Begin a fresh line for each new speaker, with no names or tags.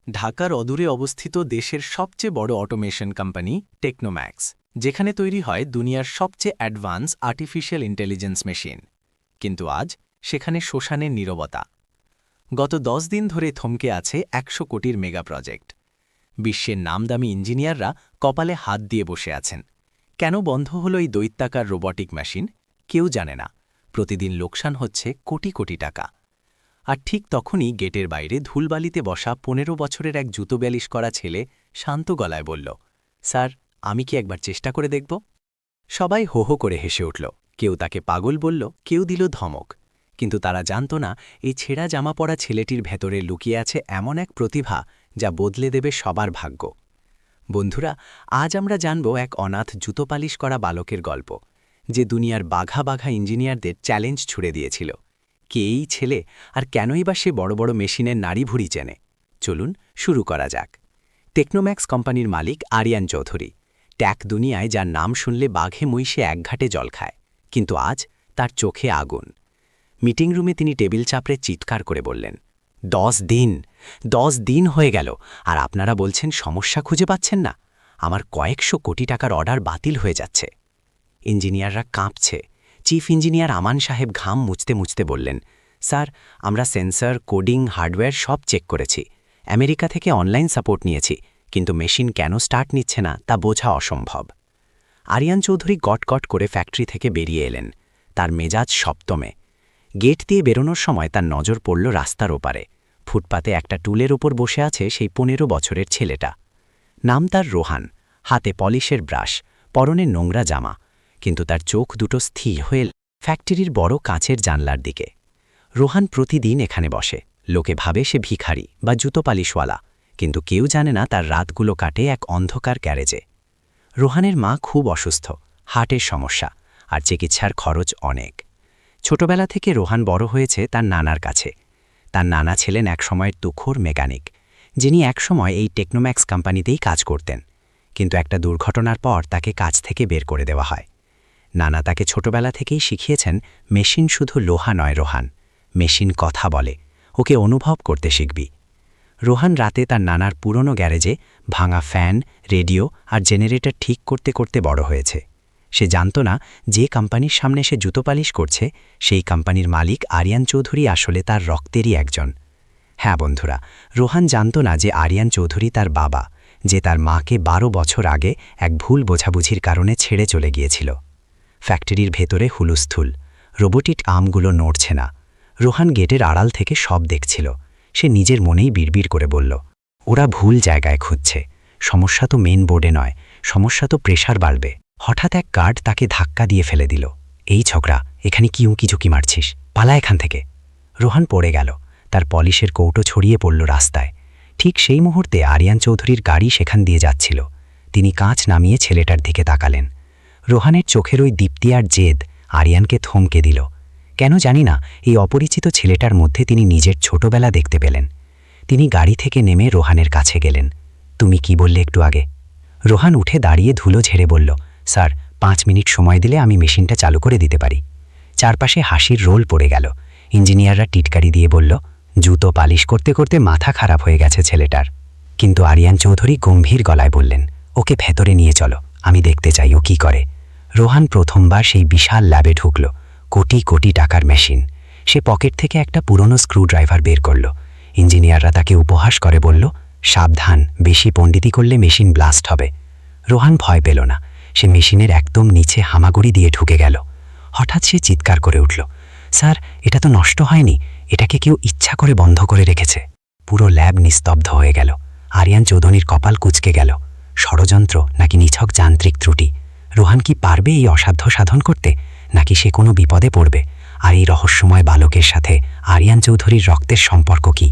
ঢাকার অদূরে অবস্থিত দেশের সবচেয়ে বড় অটোমেশন কোম্পানি টেকনোম্যাক্স, যেখানে তৈরি হয় দুনিয়ার সবচেয়ে অ্যাডভান্স আর্টিফিশিয়াল ইন্টেলিজেন্স মেশিন। কিন্তু আজ সেখানে শ্মশানের নীরবতা। গত 10 দিন ধরে থমকে আছে 100 কোটির মেগা প্রজেক্ট। বিশ্বের নামদামি ইঞ্জিনিয়াররা কপালে হাত দিয়ে বসে আছেন। কেন বন্ধ হল এই দৈত্যাকার রোবটিক মেশিন, কেউ জানে না। প্রতিদিন লোকসান হচ্ছে কোটি কোটি টাকা। আর ঠিক তখনই গেটের বাইরে ধুলবালিতে বসা 15 বছরের এক জুতো ব্যালিশ করা ছেলে শান্ত গলায় বলল, স্যার, আমি কি একবার চেষ্টা করে দেখব? সবাই হো হো করে হেসে উঠল। কেউ তাকে পাগল বলল, কেউ দিল ধমক। কিন্তু তারা জানত না, এই ছেঁড়া জামা পরা ছেলেটির ভেতরে লুকিয়ে আছে এমন এক প্রতিভা যা বদলে দেবে সবার ভাগ্য। বন্ধুরা, আজ আমরা জানব এক অনাথ জুতো পালিশ করা বালকের গল্প, যে দুনিয়ার বাঘা বাঘা ইঞ্জিনিয়ারদের চ্যালেঞ্জ ছুড়ে দিয়েছিল। কে এই ছেলে, আর কেনই বা সে বড় বড় মেশিনের নাড়িভুড়ি চেনে? চলুন শুরু করা যাক। টেকনোম্যাক্স কোম্পানির মালিক আরিয়ান চৌধুরী। ট্যাক দুনিয়ায় যার নাম শুনলে বাঘে মহিষে একঘাটে জল খায়, কিন্তু আজ তার চোখে আগুন। মিটিং রুমে তিনি টেবিল চাপড়ে চিৎকার করে বললেন, 10 দিন হয়ে গেল, আর আপনারা বলছেন সমস্যা খুঁজে পাচ্ছেন না। আমার কয়েকশো কোটি টাকার অর্ডার বাতিল হয়ে যাচ্ছে। ইঞ্জিনিয়াররা কাঁপছে। চিফ ইঞ্জিনিয়ার আমান সাহেব ঘাম মুছতে মুছতে বললেন, স্যার, আমরা সেন্সর, কোডিং, হার্ডওয়্যার সব চেক করেছি। আমেরিকা থেকে অনলাইন সাপোর্ট নিয়েছি, কিন্তু মেশিন কেন স্টার্ট নিচ্ছে না তা বোঝা অসম্ভব। আরিয়ান চৌধুরী গটগট করে ফ্যাক্টরি থেকে বেরিয়ে এলেন। তার মেজাজ সপ্তমে। গেট দিয়ে বেরোনোর সময় তার নজর পড়ল রাস্তার ওপারে। ফুটপাতে একটা টুলের ওপর বসে আছে সেই 15 বছরের ছেলেটা। নাম তার রোহান, হাতে পলিশের ব্রাশ, পরনে নোংরা জামা, কিন্তু তার চোখ দুটো স্থির হয়ে ফ্যাক্টরির বড় কাঁচের জানলার দিকে। রোহান প্রতিদিন এখানে বসে। লোকে ভাবে সে ভিখারি বা জুতো পালিশওয়ালা, কিন্তু কেউ জানে না তার রাতগুলো কাটে এক অন্ধকার গ্যারেজে। রোহানের মা খুব অসুস্থ, হার্টের সমস্যা, আর চিকিৎসার খরচ অনেক। ছোটবেলা থেকে রোহান বড় হয়েছে তার নানার কাছে। তার নানা ছিলেন একসময়ের তুখোর মেকানিক, যিনি একসময় এই টেকনোম্যাক্স কোম্পানিতেই কাজ করতেন। কিন্তু একটা দুর্ঘটনার পর তাকে কাজ থেকে বের করে দেওয়া হয়। নানা তাকে ছোটবেলা থেকেই শিখিয়েছেন, মেশিন শুধু লোহা নয় রোহান, মেশিন কথা বলে, ওকে অনুভব করতে শিখবি। রোহান রাতে তার নানার পুরনো গ্যারেজে ভাঙা ফ্যান, রেডিও আর জেনারেটর ঠিক করতে করতে বড় হয়েছে। সে জানত না, যে কোম্পানির সামনে সে জুতো পালিশ করছে, সেই কোম্পানির মালিক আরিয়ান চৌধুরী আসলে তার রক্তেরই একজন। হ্যাঁ বন্ধুরা, রোহান জানত না যে আরিয়ান চৌধুরী তার বাবা, যে তার মাকে 12 বছর আগে এক ভুল বোঝাবুঝির কারণে ছেড়ে চলে গিয়েছিল। ফ্যাক্টরির ভেতরে হুলুস্থুল, রোবোটিক আর্মগুলো নড়ছে না। রোহান গেটের আড়াল থেকে সব দেখছিল। সে নিজের মনেই বিড়বিড় করে বলল, ওরা ভুল জায়গায় খুঁজছে। সমস্যা তো মেন বোর্ডে নয়, সমস্যা তো প্রেশার বাড়বে। হঠাৎ এক গার্ড তাকে ধাক্কা দিয়ে ফেলে দিল। এই ঝগড়া, এখানে কি উঁকি ঝুঁকি মারছিস? পালা এখান থেকে। রোহান পড়ে গেল। তার পলিশের কৌটো ছড়িয়ে পড়ল রাস্তায়। ঠিক সেই মুহূর্তে আরিয়ান চৌধুরীর গাড়ি সেখান দিয়ে যাচ্ছিল। তিনি কাঁচ নামিয়ে ছেলেটার দিকে তাকালেন। রোহানের চোখের ওই দীপ্তি আর জেদ আরিয়ানকে থমকে দিল। কেন জানি না, এই অপরিচিত ছেলেটার মধ্যে তিনি নিজের ছোটবেলা দেখতে পেলেন। তিনি গাড়ি থেকে নেমে রোহানের কাছে গেলেন। তুমি কি বললে একটু আগে? রোহান উঠে দাঁড়িয়ে ধুলো ঝেড়ে বলল, স্যার, 5 মিনিট সময় দিলে আমি মেশিনটা চালু করে দিতে পারি। চারপাশে হাসির রোল পড়ে গেল। ইঞ্জিনিয়াররা টিটকারি দিয়ে বলল, জুতো পালিশ করতে করতে মাথা খারাপ হয়ে গেছে ছেলেটার। কিন্তু আরিয়ান চৌধুরী গম্ভীর গলায় বললেন, ওকে ভেতরে নিয়ে চলো, আমি দেখতে চাই ও কি করে। রোহান প্রথমবার সেই বিশাল ল্যাবে ঢুকল। কোটি কোটি টাকার মেশিন। সে পকেট থেকে একটা পুরনো স্ক্রুড্রাইভার বের করল। ইঞ্জিনিয়াররা তাকে উপহাস করে বলল, সাবধান, বেশি পণ্ডিতি করলে মেশিন ব্লাস্ট হবে। রোহান ভয় পেল না। সে মেশিনের একদম নিচে হামাগুড়ি দিয়ে ঢুকে গেল। হঠাৎ সে চিৎকার করে উঠল, স্যার, এটা তো নষ্ট হয়নি, এটাকে কেউ ইচ্ছা করে বন্ধ করে রেখেছে। পুরো ল্যাব নিস্তব্ধ হয়ে গেল। আরিয়ান চৌধুরীর কপাল কুঁচকে গেল। ষড়যন্ত্র নাকি নিছক যান্ত্রিক ত্রুটি? রোহান কি পারবে এই অসাধ্য সাধন করতে, নাকি সে কোনো বিপদে পড়বে? আর এই রহস্যময় বালকের সাথে আরিয়ান চৌধুরীর রক্তের সম্পর্ক কি?